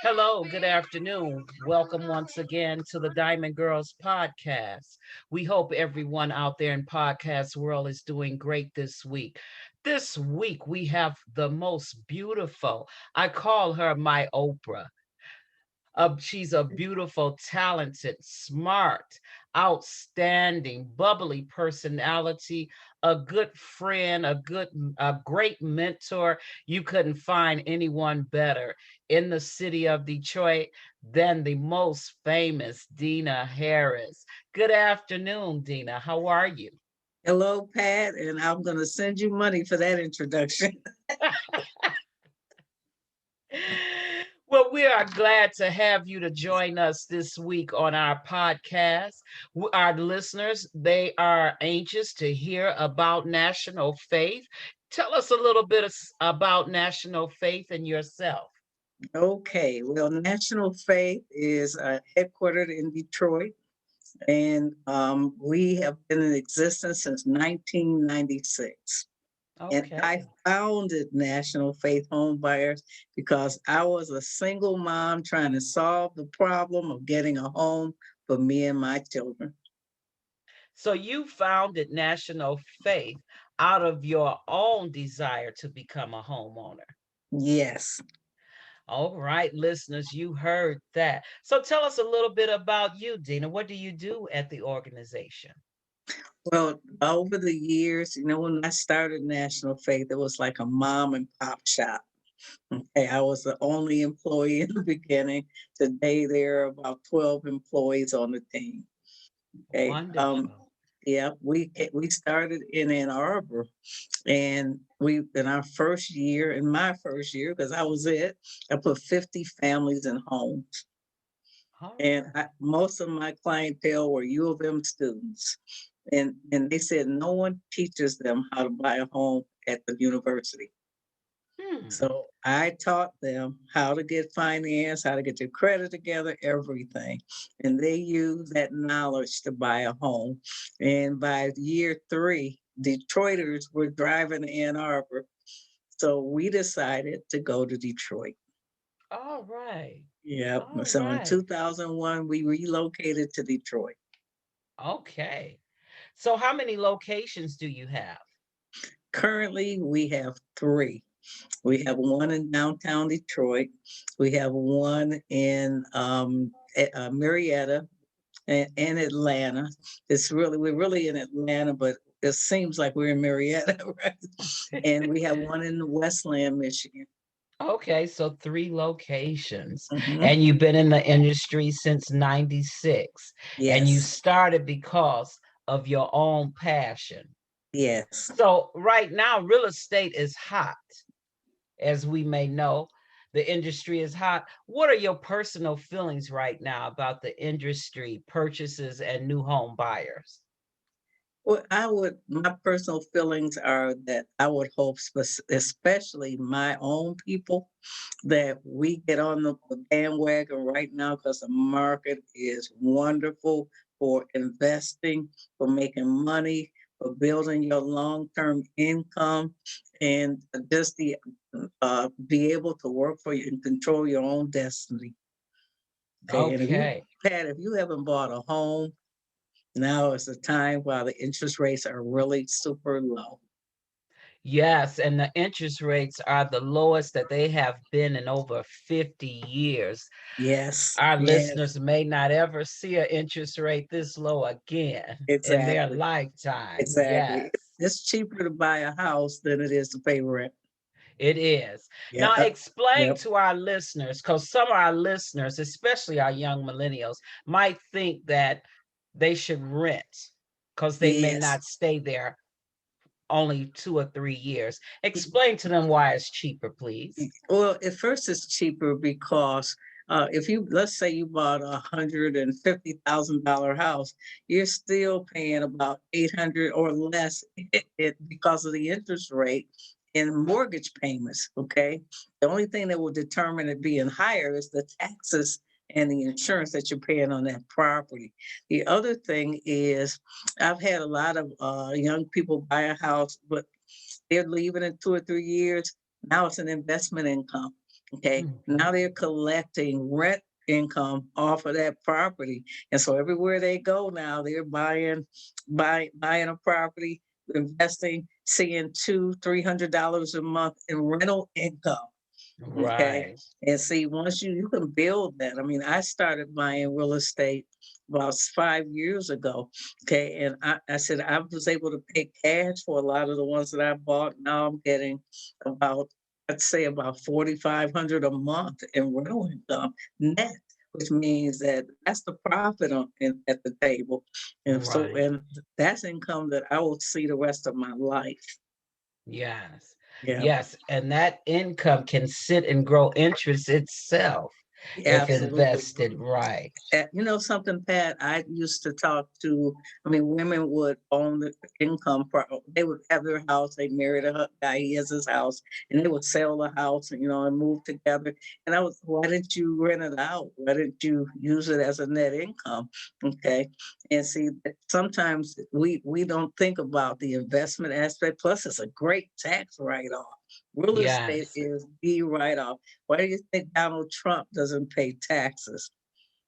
Hello, good afternoon. Welcome once again to the Diamond Girls podcast. We hope everyone out there in podcast world is doing great this week. This week we have the most beautiful. I call her my Oprah. She's a beautiful, talented, smart, outstanding, bubbly personality, a good friend, a great mentor. You couldn't find anyone better in the city of Detroit than the most famous Dina Harris. Good afternoon, Dina. How are you? Hello, Pat, and I'm going to send you money for that introduction. Well, we are glad to have you to join us this week on our podcast. Our listeners, they are anxious to hear about National Faith. Tell us a little bit about National Faith and yourself. Okay, well, National Faith is headquartered in Detroit, and we have been in existence since 1996. And I Okay. founded National Faith Home Buyers because I was a single mom trying to solve the problem of getting a home for me and my children. So you founded National Faith out of your own desire to become a homeowner. Yes. All right, listeners, you heard that. So tell us a little bit about you, Dina. What do you do at the organization? Well, over the years, when I started National Faith, it was like a mom and pop shop. Okay, I was the only employee in the beginning. Today, there are about 12 employees on the team. Okay, Wonderful. yeah, we started in Ann Arbor, and we in our first year, in my first year, because I was it, I put 50 families in homes, All and right. most of my clientele were U of M students, and they said no one teaches them how to buy a home at the university. Hmm. So I taught them how to get finance, how to get their credit together, everything. And they use that knowledge to buy a home. And by year three, Detroiters were driving to Ann Arbor. So we decided to go to Detroit. All right. Yep. All So in right. 2001, we relocated to Detroit. Okay. So how many locations do you have? Currently, we have three. We have one in downtown Detroit. We have one in Marietta and Atlanta. We're really in Atlanta, but it seems like we're in Marietta, right? And we have one in Westland, Michigan. Okay, so three locations. Hmm. And you've been in the industry since 96. And you Yes, started because of your own passion. yes. So right now, real estate is hot, as we may know. The industry is hot. What are your personal feelings right now about the industry, purchases, and new home buyers? My personal feelings are that I would hope, especially my own people, that we get on the bandwagon right now because the market is wonderful for investing, for making money, for building your long-term income, and just the be able to work for you and control your own destiny. Okay, and Okay. Pat, if you haven't bought a home, now is the time while the interest rates are really super low. Yes, and the interest rates are the lowest that they have been in over 50 years. Yes, Our yes, listeners may not ever see an interest rate this low again in their exactly, lifetime. exactly. Yes, It's cheaper to buy a house than it is to pay rent. it is. Yeah, Now, explain yep, to our listeners, because some of our listeners, especially our young millennials, might think that they should rent because they may yes. not stay there only 2 or 3 years. Explain to them why it's cheaper, please. Well, at first it's cheaper because if you let's say you bought $150,000 house, you're still paying about 800 or less because of the interest rate and mortgage payments. Okay, the only thing that will determine it being higher is the taxes and the insurance that you're paying on that property. The other thing is, I've had a lot of young people buy a house, but they're leaving in 2 or 3 years. Now it's an investment income. Okay. Mhm. Now they're collecting rent income off of that property. And so everywhere they go now, they're buying a property, investing, seeing $200-300 a month in rental income. Okay. Right. And see, once you can build that. I mean, I started buying real estate about 5 years ago. Okay. And I said I was able to pay cash for a lot of the ones that I bought. Now I'm getting about, I'd say about 4,500 a month in rental income net, which means that that's the profit at the table. And so, Right. and that's income that I will see the rest of my life. Yes. Yeah. Yes. And that income can sit and grow interest itself if Absolutely. invested right. You know something, Pat? I used to talk to, I mean, women would own the income. They would have their house. They married a guy. He has his house, and they would sell the house, and and move together. And I was, why didn't you rent it out? Why didn't you use it as a net income? Okay, and see, sometimes we don't think about the investment aspect. Plus, it's a great tax write off. Real estate Yes. is the write off. Why do you think Donald Trump doesn't pay taxes?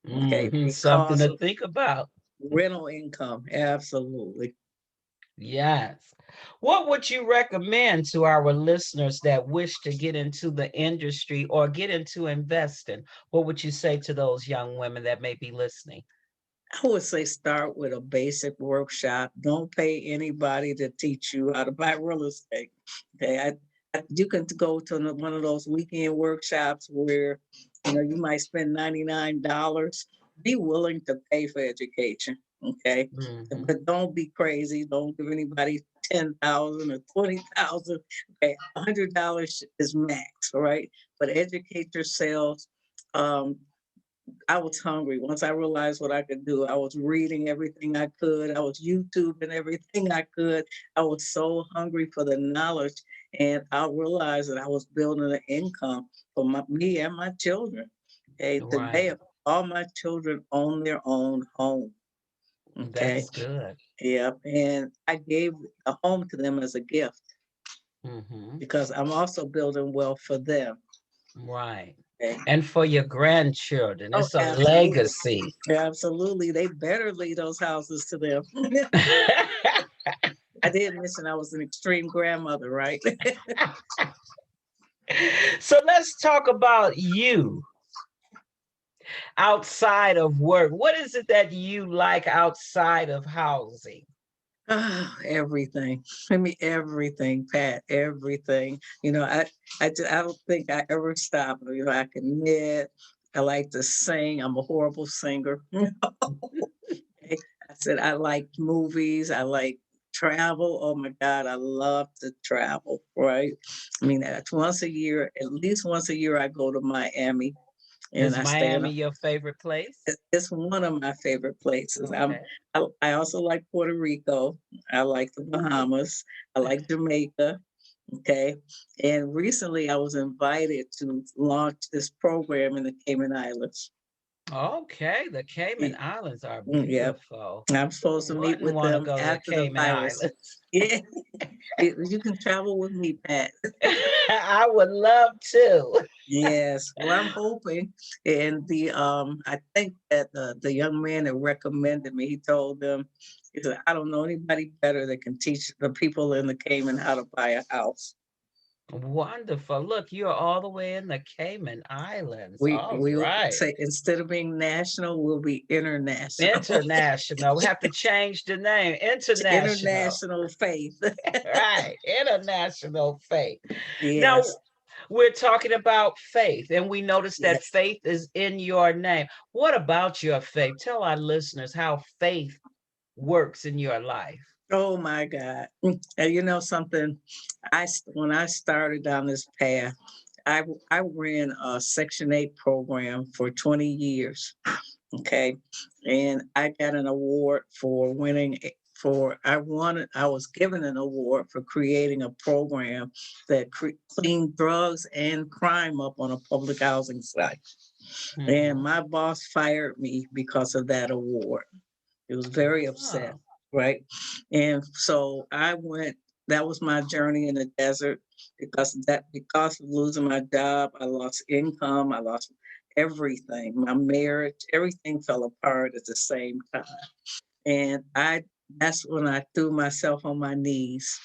Okay, Something because to of think about. rental income. Absolutely. Yes. What would you recommend to our listeners that wish to get into the industry or get into investing? What would you say to those young women that may be listening? I would say start with a basic workshop. Don't pay anybody to teach you how to buy real estate. Okay, you can go to one of those weekend workshops where you might spend $99. Be willing to pay for education. Okay, Hmm. but don't be crazy. Don't give anybody 10,000 or 20,000. Okay, $100 is max. All right, but educate yourselves. Um, I was hungry. Once I realized what I could do, I was reading everything I could. I was YouTubing everything I could. I was so hungry for the knowledge. And I realized that I was building an income for me and my children. Okay. Today, Right. all my children own their own home. Okay. That's good. Yep. And I gave a home to them as a gift Hmm. because I'm also building wealth for them. Right. Okay. And for your grandchildren, Oh, it's a absolutely. legacy. Absolutely. They better leave those houses to them. I did mention I was an extreme grandmother, right? So let's talk about you outside of work. What is it that you like outside of housing? Everything. I mean, everything, Pat, everything. I don't think I ever stop. I can knit. I like to sing. I'm a horrible singer. I said I like movies. I like travel. Oh my God, I love to travel, right? I mean, that's once a year, at least once a year, I go to Miami and Is I stay in Miami your favorite place? it's one of my favorite places. Okay. I also like Puerto Rico. I like the Bahamas. I like Jamaica. Okay. And recently I was invited to launch this program in the Cayman Islands. Okay, the Cayman Y- Islands are Yep. beautiful. I'm Who supposed to meet wouldn't with want to them go to the after the Cayman virus. Islands? Yeah. You can travel with me, Pat. I would love to. Yes, well, I'm hoping, and I think that the young man that recommended me, he told them, he said, I don't know anybody better that can teach the people in the Cayman how to buy a house. Wonderful. Look, you're all the way in the Cayman Islands. We All we will right. say instead of being national, we'll be international. International. We have to change the name. International. International faith. Right. International faith. Now, Yes, we're talking about faith, and we notice that yes. faith is in your name. What about your faith? Tell our listeners how faith works in your life. Oh my God. And you know something? When I started down this path, I ran a Section 8 program for 20 years. Okay. And I got an award for winning I was given an award for creating a program that cleaned drugs and crime up on a public housing site. And Hmm. my boss fired me because of that award. It was very upset, Oh, right? And so I went. that was my journey in the desert because of losing my job, I lost income, I lost everything, my marriage, everything fell apart at the same time. And I that's when I threw myself on my knees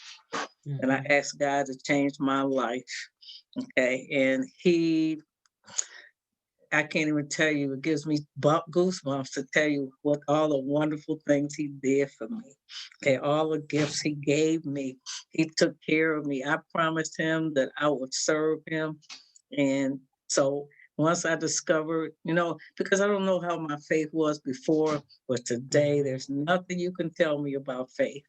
and I Mhm. asked God to change my life. Okay. And I can't even tell you, it gives me goosebumps to tell you what all the wonderful things he did for me. Okay, all the gifts he gave me. He took care of me. I promised him that I would serve him. And so once I discovered, because I don't know how my faith was before, but today Mhm. there's nothing you can tell me about faith.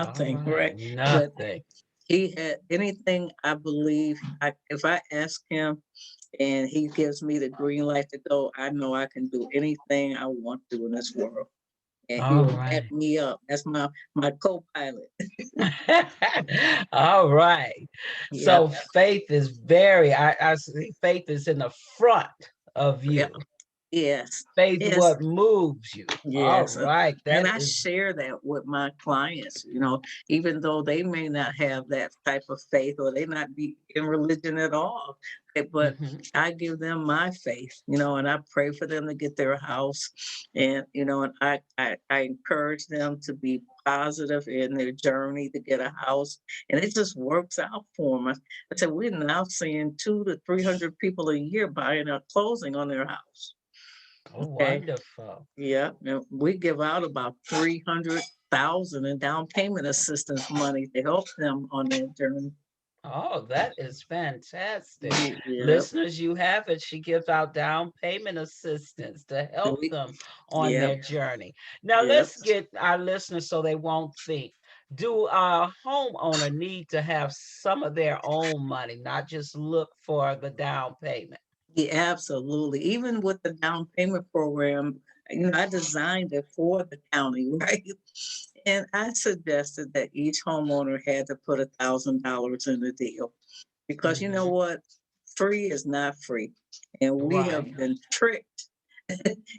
All Nothing, right. right? But Nothing. he had anything I believe, if I ask him and he gives me the green light to go, I know I can do anything I want to in this world. And he All will back right. me up. That's my co-pilot. All right. Yep. So faith is I see faith is in the front of Yep. you. Yes. Faith Yes. what moves you. All Yes. right. And That I is share that with my clients, even though they may not have that type of faith or they not be in religion at all. But mhm. I give them my faith, and I pray for them to get their house. And I encourage them to be positive in their journey to get a house. And it just works out for them. I said, we're now seeing 200 to 300 people a year buying a closing on their house. Oh, Okay. wonderful. Yeah, and we give out about 300,000 in down payment assistance money to help them on their journey. Oh, that is fantastic. Yeah, Listeners, you have it. She gives out down payment assistance to and help we, them on yeah, their journey. Now, yeah, let's get our listeners so they won't think. Do a homeowner need to have some of their own money, not just look for the down payment? yeah, absolutely. Even with the down payment program, I designed it for the county, right? And I suggested that each homeowner had to put $1,000 in the deal because you know hmm what? Free is not free, and we Right. have been tricked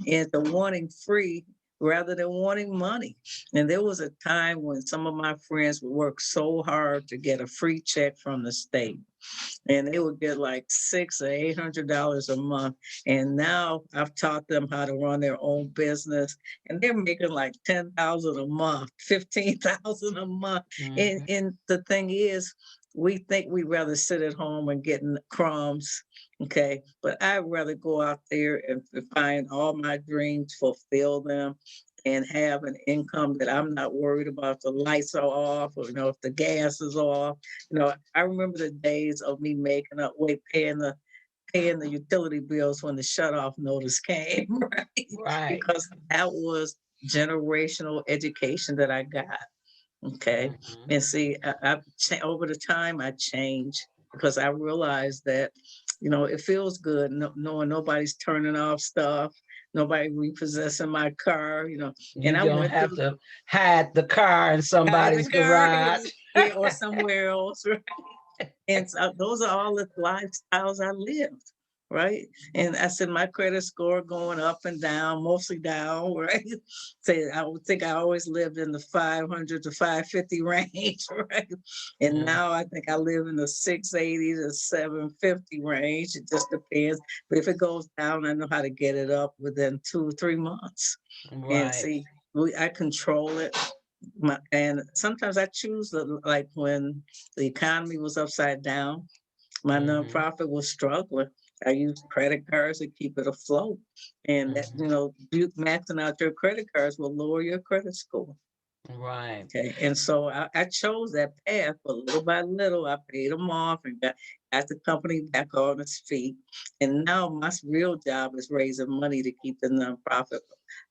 into wanting free rather than wanting money. And there was a time when some of my friends would work so hard to get a free check from the state, and they would get like $600 or $800 a month. And now I've taught them how to run their own business, and they're making like 10,000 a month, 15,000 a month. And hmm and the thing is, we think we'd rather sit at home and getting crumbs. Okay. But I'd rather go out there and find all my dreams, fulfill them, and have an income that I'm not worried about if the lights are off or if the gas is off. I remember the days of me making up, wait, paying the utility bills when the shut off notice came, right? Right. Because that was generational education that I got. Okay. hmm And see, over the time I changed because I realized that, it feels good knowing nobody's turning off stuff, nobody repossessing my car, and You I don't went have through to hide the car in in the somebody's car, garage. yeah, or somewhere else, right? And so those are all the lifestyles I lived, right? And I said my credit score going up and down, mostly down, right? Say I would think I always lived in the 500 to 550 range, right? And Mm, now I think I live in the 680 to 750 range. It just depends. But if it goes down, I know how to get it up within 2 or 3 months. And right. see, I control it. And sometimes I choose like when the economy was upside down, my hmm nonprofit was struggling. I used credit cards to keep it afloat. And that, hmm you maxing out your credit cards will lower your credit score. Right. Okay. And so I chose that path, but little by little, I paid them off and got the company back on its feet. And now my real job is raising money to keep the nonprofit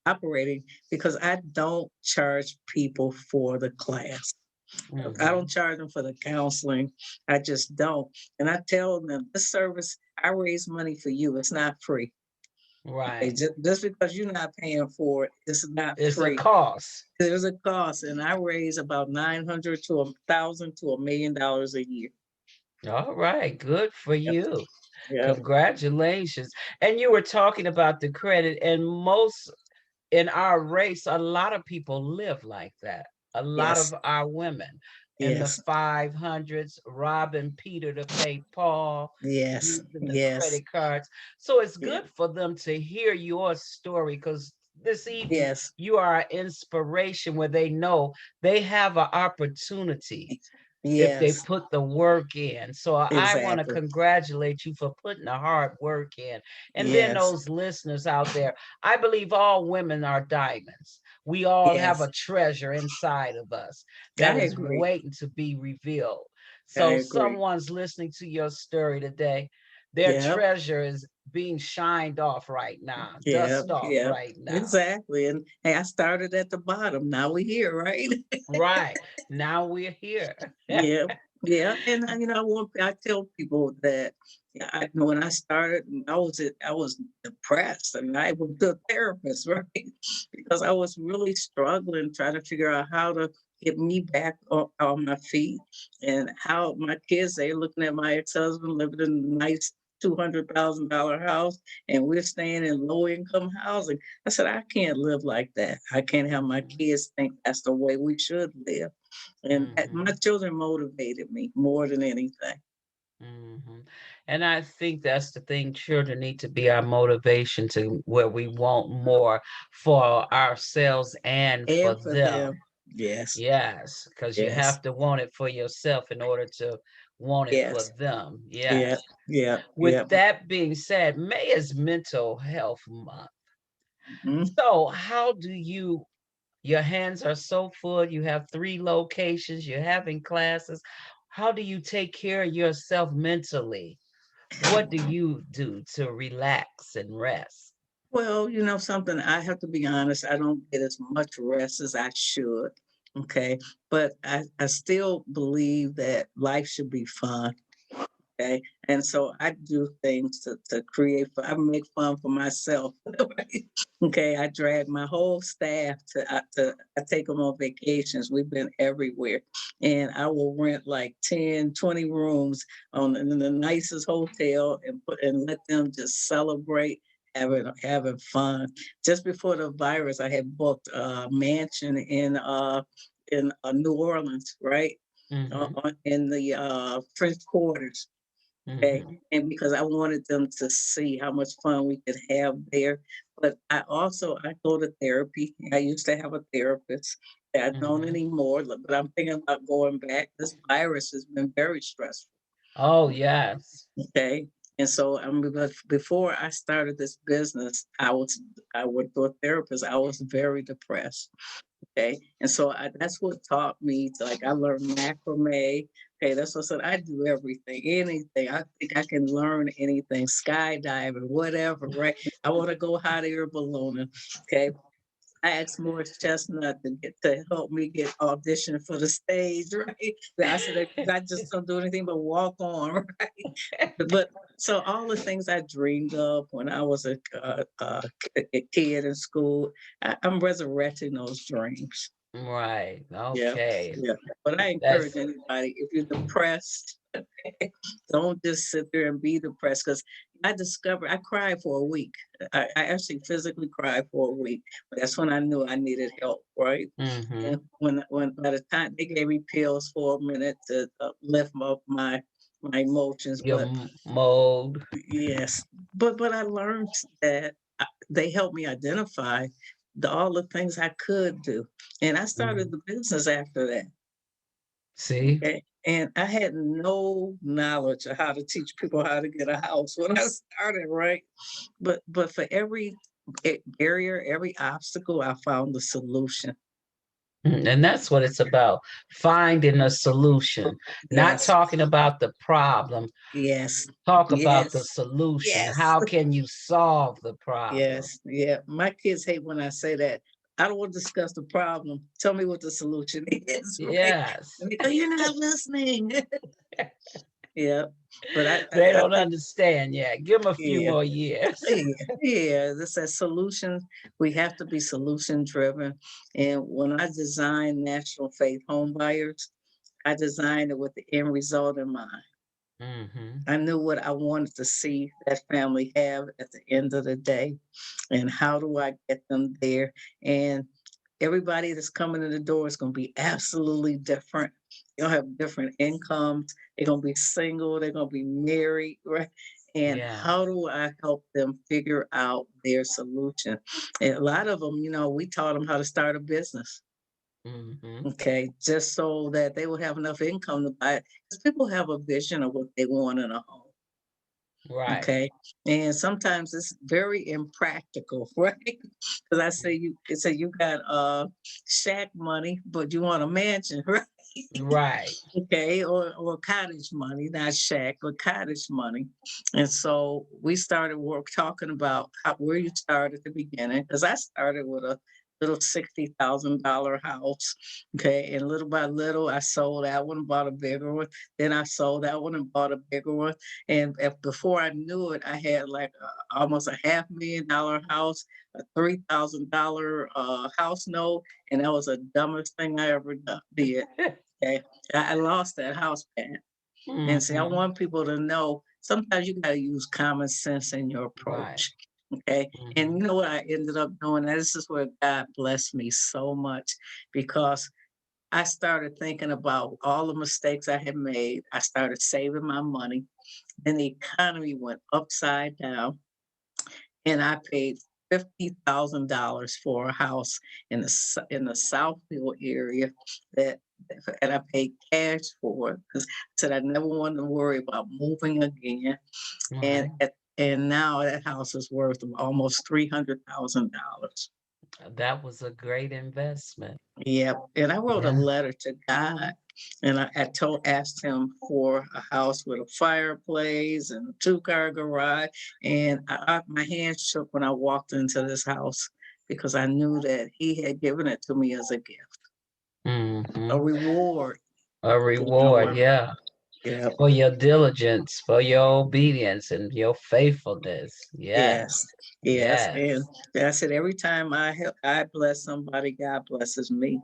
operating because I don't charge people for the class. I don't hmm charge them for the counseling. I just don't. And I tell them this service, I raise money for you. It's not free. Okay, Right. just because you're not paying for it, it's not It's a free. cost. There's a cost, and I raise about 900 to 1,000 to $1 million a year. All right. Good for Yep. you. Yep. Congratulations. And you were talking about the credit, and most in our race, a lot of people live like that. A lot Yes. of our women. in the Yes. 500s, robbing Peter to pay Paul, Yes. using the Yes. credit cards. So it's Yeah. good for them to hear your story because this evening Yes. you are an inspiration where they know they have an opportunity if they Yes. put the work in. So I want to Exactly. congratulate you for putting the hard work in. And then Yes. those listeners out there, I believe all women are diamonds. We all have Yes. a treasure inside of us that I is agree. waiting to be revealed. I So agree. someone's listening to your story today. Their Yep. treasure is being shined off right now, Yep. dust off Yep. right now. Exactly. And hey, I started at the bottom. Now we're here, right? Right. Now we're here. Yeah, yeah, and I tell people that yeah, when I started, I was depressed, and I went to a therapist, right? Because I was really struggling trying to figure out how to get me back on my feet, and how my kids they looking at my ex-husband living in a nice $200,000 house, and we're staying in low income housing. I said I can't live like that. I can't have my Mhm. kids think that's the way we should live. And my Mhm. children motivated me more than anything. Mhm. And I think that's the thing. Children need to be our motivation to where we want more for ourselves and for And for them. them, yes, Yes, because you yes, have to want it for yourself in order to want it for yes, them. yeah, Yes. yeah, yeah. With that being said, May is Mental Health Month. Mhm. So, how do you, your hands are so full, you have three locations, you're having classes. How do you take care of yourself mentally? What do you do to relax and rest? Well, something, I have to be honest, I don't get as much rest as I should. Okay. But I still believe that life should be fun. Okay. And so I do things to create fun. I make fun for myself. Right? Okay. I drag my whole staff I take them on vacations. We've been everywhere. And I will rent like 10, 20 rooms in the nicest hotel and let them just celebrate. Having fun. Just before the virus, I had booked a mansion in New Orleans, right, Mm-hmm. in the French Quarters. Okay. Mm-hmm. And because I wanted them to see how much fun we could have there. But I go to therapy. I used to have a therapist. I don't Mm-hmm. anymore, but I'm thinking about going back. This virus has been very stressful. Oh, yes. Okay. And so before I started this business, I went to a therapist. I was very depressed. Okay. And so that's what taught me to, like, I learned macrame. Okay. That's what I said. I do everything, anything. I think I can learn anything, skydiving, whatever, right? I want to go hot air ballooning. Okay. I asked Morris Chestnut to help me get audition for the stage, right? I said, I just don't do anything but walk on, right? But so all the things I dreamed of when I was a kid in school, I'm resurrecting those dreams. Right. Yeah, Okay. yeah. But I encourage That's anybody, if you're depressed, don't just sit there and be depressed. Because I discovered I cried for a week. I actually physically cried for a week. But that's when I knew I needed help, right? mm-hmm. And when by the time they gave me pills for a minute to lift up my emotions, Your but mode. yes, but I learned that they helped me identify all the things I could do, and I started Mhm. the business after that. See? Okay, and I had no knowledge of how to teach people how to get a house when I started, right? But for every barrier, every obstacle, I found the solution. And that's what it's about, finding a solution, not Yes, talking about the problem. yes, Talk about the yes, solution. yes. How can you solve the problem? Yes, yeah. My kids hate when I say that. I don't want to discuss the problem. Tell me what the solution is, right? Yes. And they go, "You're not listening." Yeah, but They I don't think, understand yet. Give them a few yeah, more years. yeah, yeah. This a solution. We have to be solution driven. And when I designed National Faith Home Buyers, I designed it with the end result in mind. Hmm. I knew what I wanted to see that family have at the end of the day, and how do I get them there. And everybody that's coming in the door is going to be absolutely different. They'll have different incomes. They're gonna be single. They're gonna be married, right? And Yeah. how do I help them figure out their solution? And a lot of them, we taught them how to start a business. Hmm. Okay, just so that they would have enough income to buy it. Because people have a vision of what they want in a home. Right. Okay. And sometimes it's very impractical, right? Because say you got shack money, but you want a mansion, right? Right. Okay, or cottage money, not shack, but cottage money. And so we started work talking about where you start at the beginning, because I started with a little $60,000 house. Okay, and little by little, I sold that one, bought a bigger one. Then I sold that one and bought a bigger one. And before I knew it, I had like almost a $500,000 house, a $3,000 house note, and that was the dumbest thing I ever did. Okay. I lost that house back. And see, I Hmm. want people to know sometimes you got to use common sense in your Right. approach. Okay. And Hmm. you know what I ended up doing? This is where God blessed me so much because I started thinking about all the mistakes I had made. I started saving my money. Then the economy went upside down and I paid $50,000 for a house in the Southfield area that and I paid cash for it because I said I never wanted to worry about moving again. And Right. and now that house is worth almost $300,000. That was a great investment. Yep. And I wrote a Yeah. letter to God and asked him for a house with a fireplace and a two-car garage. And my hands shook when I walked into this house because I knew that he had given it to me as a gift, a Hmm. reward A for my reward, work. yeah, Yep. for your diligence, for your obedience and your faithfulness. Yes. Yes. Yes. Yes. And I said every time I bless somebody, God blesses me.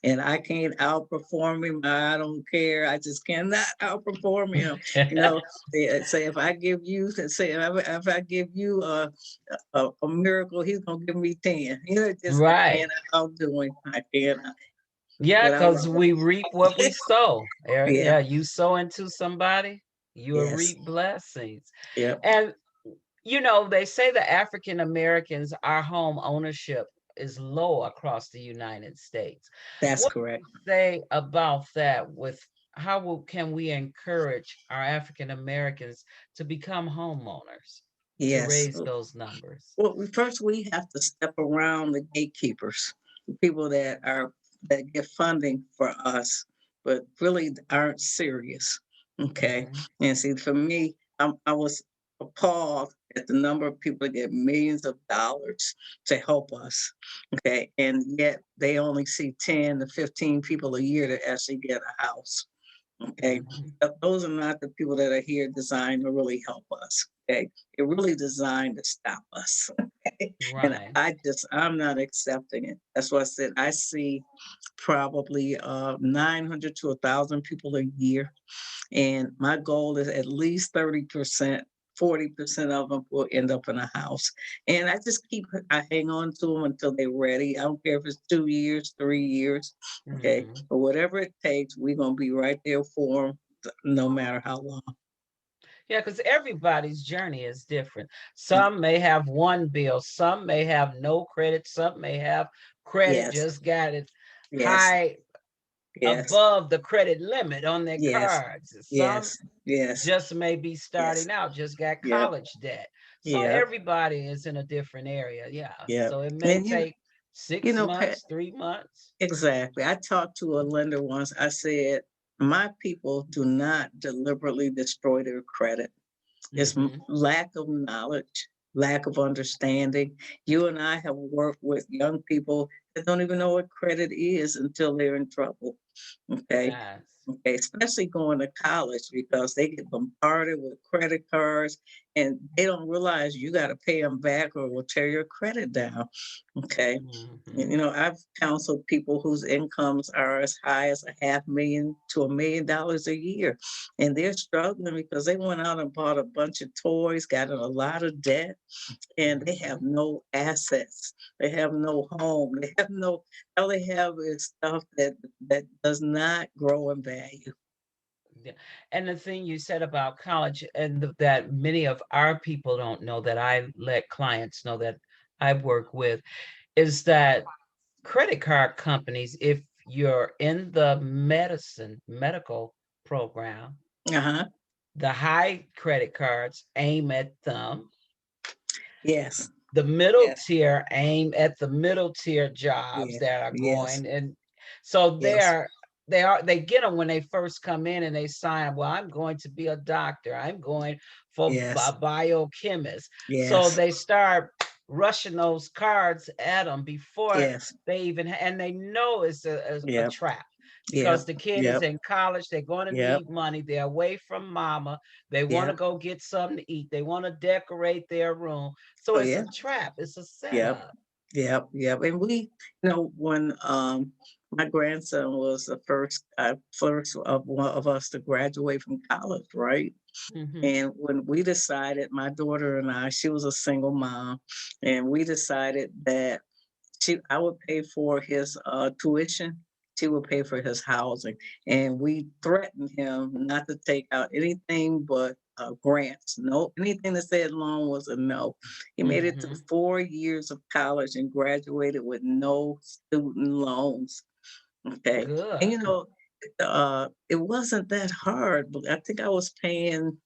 And I can't outperform him. I don't care. I just cannot outperform him. You know, say if I give you, say if I give you a miracle, he's gonna give me 10. Just I Right. can't outdo him. I cannot. Yeah, But I because love we reap what we him. sow. Yeah. Yeah, you sow into somebody, you will Yes. reap blessings. Yep. And they say the African Americans, our home ownership is low across the United States. That's What correct. do you say about that? Can we encourage our African Americans to become homeowners to Yes. raise those numbers? Well, first we have to step around the gatekeepers, the people that get funding for us, but really aren't serious. Okay, Hmm. and see, for me, I was appalled at the number of people that get millions of dollars to help us. Okay, and yet they only see 10 to 15 people a year that actually get a house. Okay. Hmm. Those are not the people that are here designed to really help us. Okay. They're really designed to stop us. Okay. And Right. I'm not accepting it. That's why I said I see probably 900 to 1,000 people a year. And my goal is at least 30%. 40% of them will end up in a house. And I hang on to them until they're ready. I don't care if it's 2 years, 3 years. Okay. Hmm. But whatever it takes, we're going to be right there for them no matter how long. Yeah, because everybody's journey is different. Some may have one bill, some may have no credit, some may have credit, Yes. just got it Yes. high Yes. above the credit limit on their Yes. cards. Some Yes. Yes. just may be Yes. starting out, just got Yep. college debt. So Yep. everybody is in a different area. Yeah. Yep. So it may And take you six know, Pat, months, 3 months. exactly. I talked to a lender once. I said, my people do not deliberately destroy their credit. It's Hmm. lack of knowledge, lack of understanding. You and I have worked with young people that don't even know what credit is until they're in trouble. Okay. Yes. Okay, especially going to college because they get bombarded with credit cards and they don't realize you got to pay them back or will tear your credit down. Okay. Hmm. I've counseled people whose incomes are as high as a half million to $1 million a year. And they're struggling because they went out and bought a bunch of toys, got in a lot of debt, and they have Hmm. no assets. They have no home. They have all they have is stuff that does not grow and value. Yeah. And the thing you said about college, and that many of our people don't know, that I let clients know that I work with, is that credit card companies, if you're in the medical program, Uh-huh. the high credit cards aim at them. Yes. The middle Yes. tier aim at the middle tier jobs Yes. that are Yes. going, and so Yes. they get them when they first come in and they sign, well, I'm going to be a doctor, I'm going for a Yes. biochemist. So Yes. they start rushing those cards at them before Yes. they even, and they know it's a Yep. trap, because Yep. the kid is Yep. in college, they're going to Yep. need money, they're away from mama, they want to Yep. go get something to eat, they want to decorate their room. So Oh it's yeah. a trap, it's a Yep. setup. Yep. Yep. And when my grandson was the first of one of us to graduate from college, right? Hmm. And when we decided, my daughter and I, she was a single mom, and we decided that I would pay for his tuition. She would pay for his housing, and we threatened him not to take out anything but grants. No, anything that said loan was a no. He made it through Hmm. 4 years of college and graduated with no student loans. Okay, and Good. it wasn't that hard. But I think I was paying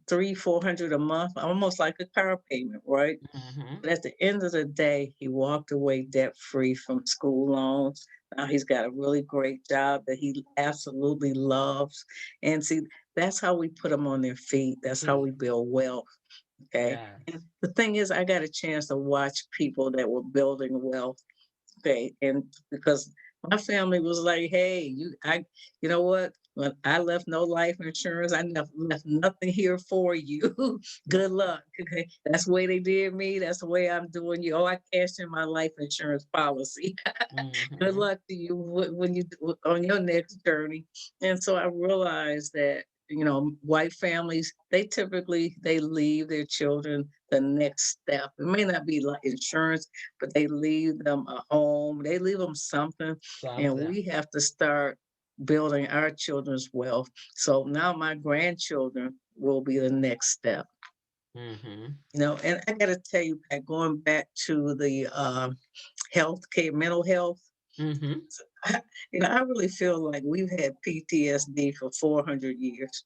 300-400 a month, almost like a car payment, right? Hmm. But at the end of the day, he walked away debt free from school loans. Now he's got a really great job that he absolutely loves. And see, that's how we put them on their feet. That's how we build wealth. Okay. And Yes. the thing is, I got a chance to watch people that were building wealth. Okay. And because my family was like, hey, you know what? When I left no life insurance, I left nothing here for you. Good luck. Okay. That's the way they did me. That's the way I'm doing you. Oh, I cashed in my life insurance policy. Good Hmm. luck to you when you on your next journey. And so I realized that white families, they leave their children the next step. It may not be like insurance, but they leave them a home, they leave them something. And Something. we have to start building our children's wealth. So now my grandchildren will be the next step. Hmm. And I got to tell you, Pat, going back to the health care, mental health, Hmm. I really feel like we've had PTSD for 400 years.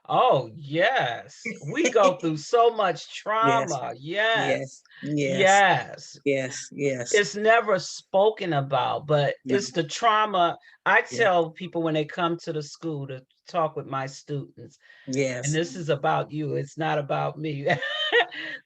Oh, yes. We go through so much Yes, trauma. Yes. yes, yes, Yes. yes, yes, It's never spoken about, but no, it's the trauma. I yeah, tell people when they come to the school to talk with my students, and yes, this is about you, it's not about me,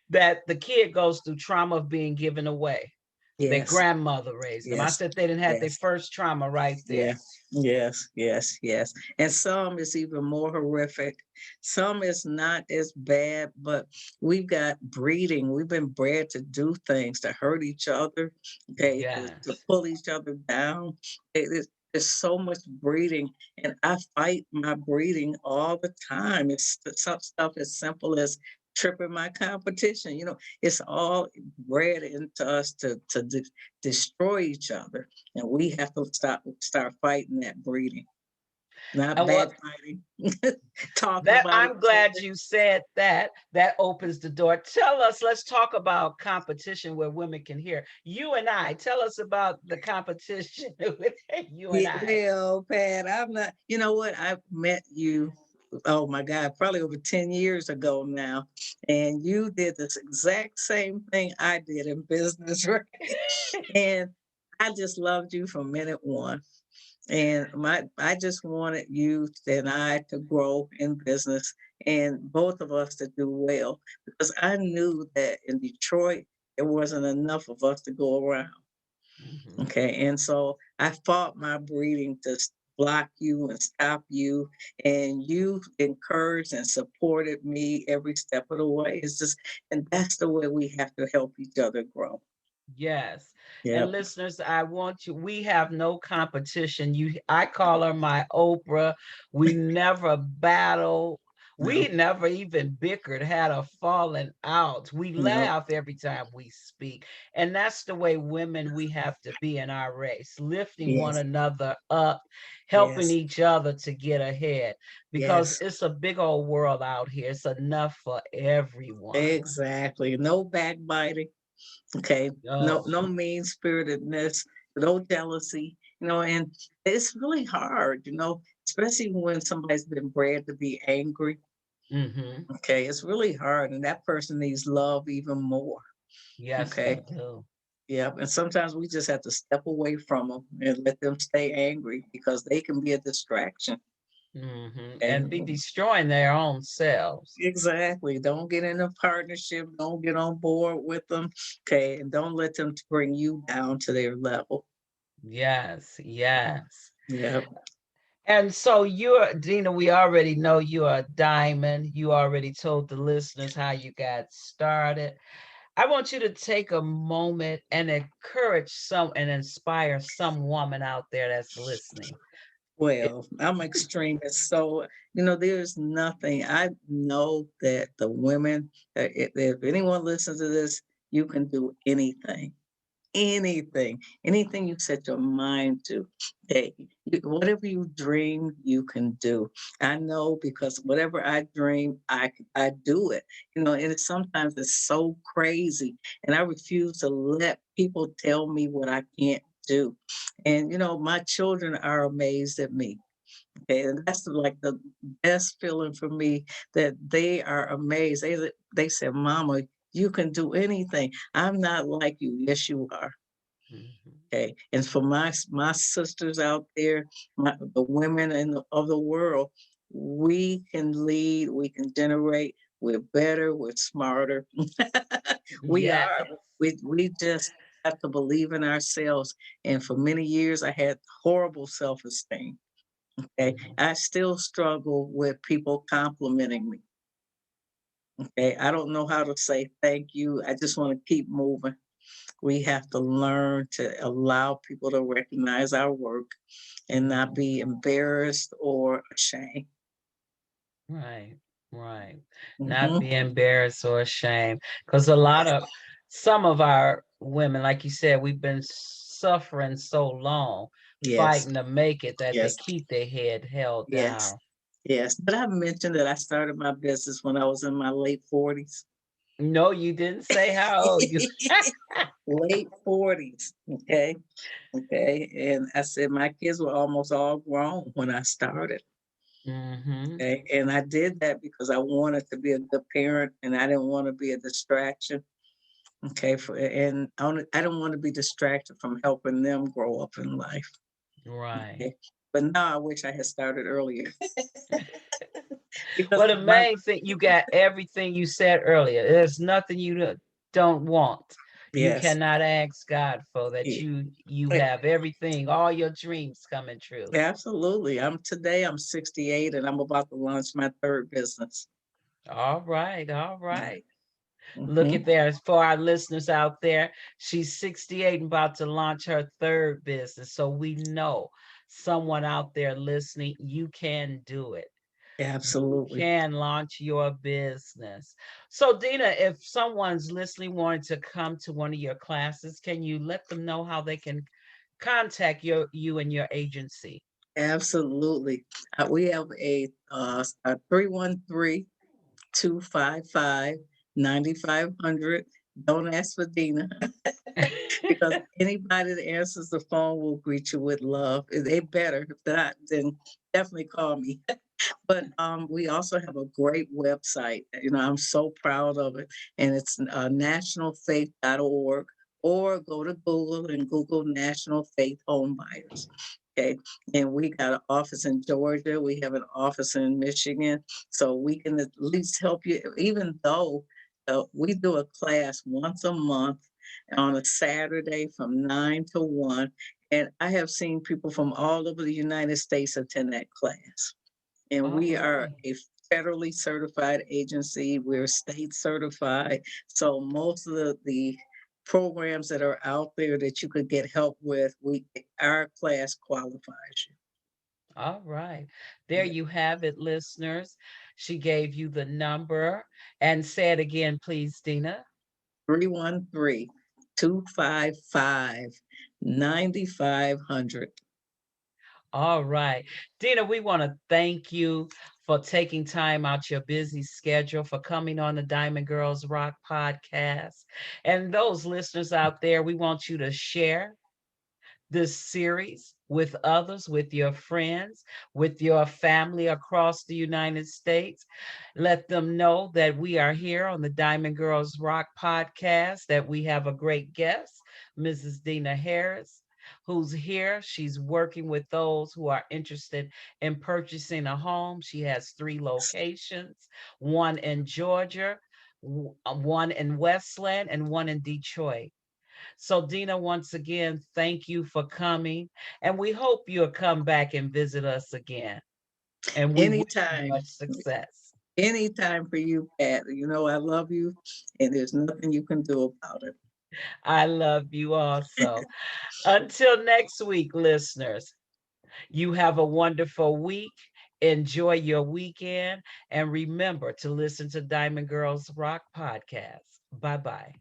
that the kid goes through trauma of being given away. Their yes, grandmother raised them. I yes, said they didn't have their yes. first trauma right there. Yeah, yes, yes, yes. And some is even more horrific. Some is not as bad, but we've got breeding. We've been bred to do things to hurt each other, okay, to Yes. pull each other down. There's so much breeding, and I fight my breeding all the time. It's some stuff as simple as tripping my competition. It's all bred into us to destroy each other, and we have to start fighting that breeding, not And what backbiting, talking that, about I'm each glad other. you said that. That opens the door. Tell us, let's talk about competition where women can hear. You and I, tell us about the competition with you and Yeah, I. well, Pat, I'm not. You know what? I met you. Oh my God, probably over 10 years ago now, and you did this exact same thing I did in business, right? And I just loved you from minute one. And I just wanted you and I to grow in business and both of us to do well because I knew that in Detroit there wasn't enough of us to go around. Mhm. Okay. And so I fought my breeding to block you and stop you. And you encouraged and supported me every step of the way. And that's the way we have to help each other grow. Yes. And Yep. listeners, I want you, we have no competition. I call her my Oprah. We never battle. We No, never even bickered, had a falling out. We no, laugh every time we speak. And that's the way women we have to be in our race, lifting one yes, another up, helping yes, each other to get ahead because yes, it's a big old world out here. It's enough for everyone. exactly. No backbiting. Okay. No, Oh, no mean spiritedness, no jealousy, and it's really hard, especially when somebody's been bred to be angry. mm-hmm. Okay. It's really hard. And that person needs love even more. Yes, they Okay. do. Yep. And sometimes we just have to step away from them and let them stay angry because they can be a distraction. Okay. And be destroying their own selves. Exactly. Don't get in a partnership. Don't get on board with them. Okay. And don't let them bring you down to their level. Yes, yes. Yep. And so you're, Dina, we already know you're a diamond. You already told the listeners how you got started. I want you to take a moment and encourage some and inspire some woman out there that's listening. It- Well, I'm extremist. So, there's nothing. I know that the women, if anyone listens to this, you can do anything. Anything you set your mind to. Hey, whatever you dream, you can do. I know because whatever I dream, I do it. And sometimes it's so crazy, and I refuse to let people tell me what I can't do. And my children are amazed at me. Okay, and that's like the best feeling for me that they are amazed. They said, "Mama, you can do anything. I'm not like you." Yes, you are. Mhm. Okay, and for my sisters out there, the women of the world, we can lead, we can generate. We're better, we're smarter. We Yes. are. We just have to believe in ourselves. And for many years, I had horrible self-esteem. Okay, Mhm. I still struggle with people complimenting me. Okay, I don't know how to say thank you. I just want to keep moving. We have to learn to allow people to recognize our work and not Mhm. be embarrassed or ashamed. Right, right. Not Hmm. be embarrassed or ashamed. Because a lot of some of our women, like you said, we've been suffering so long, Yes, fighting to make it that they yes, keep their head held yes, down. yes. But I mentioned that I started my business when I was in my late 40s. No, you didn't say how old you. Late 40s. Okay. Okay. And I said my kids were almost all grown when I started. Mm-hmm. Okay. And I did that because I wanted to be a good parent and I didn't want to be a distraction. Okay. And I don't want to be distracted from helping them grow up in life. Right. Okay. But now I wish I had started earlier because Well, the my, main thing, you got everything you said earlier. There's nothing you don't want. You yes. cannot ask God for that. Yeah. You have everything, all your dreams coming true. Absolutely. I'm 68 and I'm about to launch my third business. All right, all Yeah. right. Look Hmm. at there. For our listeners out there, she's 68 and about to launch her third business. So we know someone out there listening, you can do it. You Absolutely. can launch your business. So, Dina, if someone's listening wanting to come to one of your classes, can you let them know how they can contact you and your agency? Absolutely. We have a 313 255 9500. Don't ask for Dina because anybody that answers the phone will greet you with love. They better. If not, then definitely call me. But we also have a great website. I'm so proud of it. And it's nationalfaith.org, or go to Google and Google National Faith Home Buyers. Okay. And we got an office in Georgia. We have an office in Michigan. So we can at least help you, even though we do a class once a month on a Saturday from 9 to 1. And I have seen people from all over the United States attend that class. And All we are right. a federally certified agency. We're state certified. So most of the programs that are out there that you could get help with, our class qualifies you. All right. There you have it, listeners. She gave you the number and say it again, please, Dina. 313-255-9500. All right. Dina, we want to thank you for taking time out your busy schedule for coming on the Diamond Girls Rock podcast. And those listeners out there, we want you to share this series with others, with your friends, with your family across the United States. Let them know that we are here on the Diamond Girls Rock podcast, that we have a great guest, Mrs. Dina Harris, who's here. She's working with those who are interested in purchasing a home. She has 3 locations, one in Georgia, one in Westland, and one in Detroit. So, Dina, once again, thank you for coming. And we hope you'll come back and visit us again. And we wish you Anytime, much success. anytime for you, Pat. You know I love you, and there's nothing you can do about it. I love you also. Until next week, listeners, you have a wonderful week. Enjoy your weekend. And remember to listen to Diamond Girls Rock Podcast. Bye bye.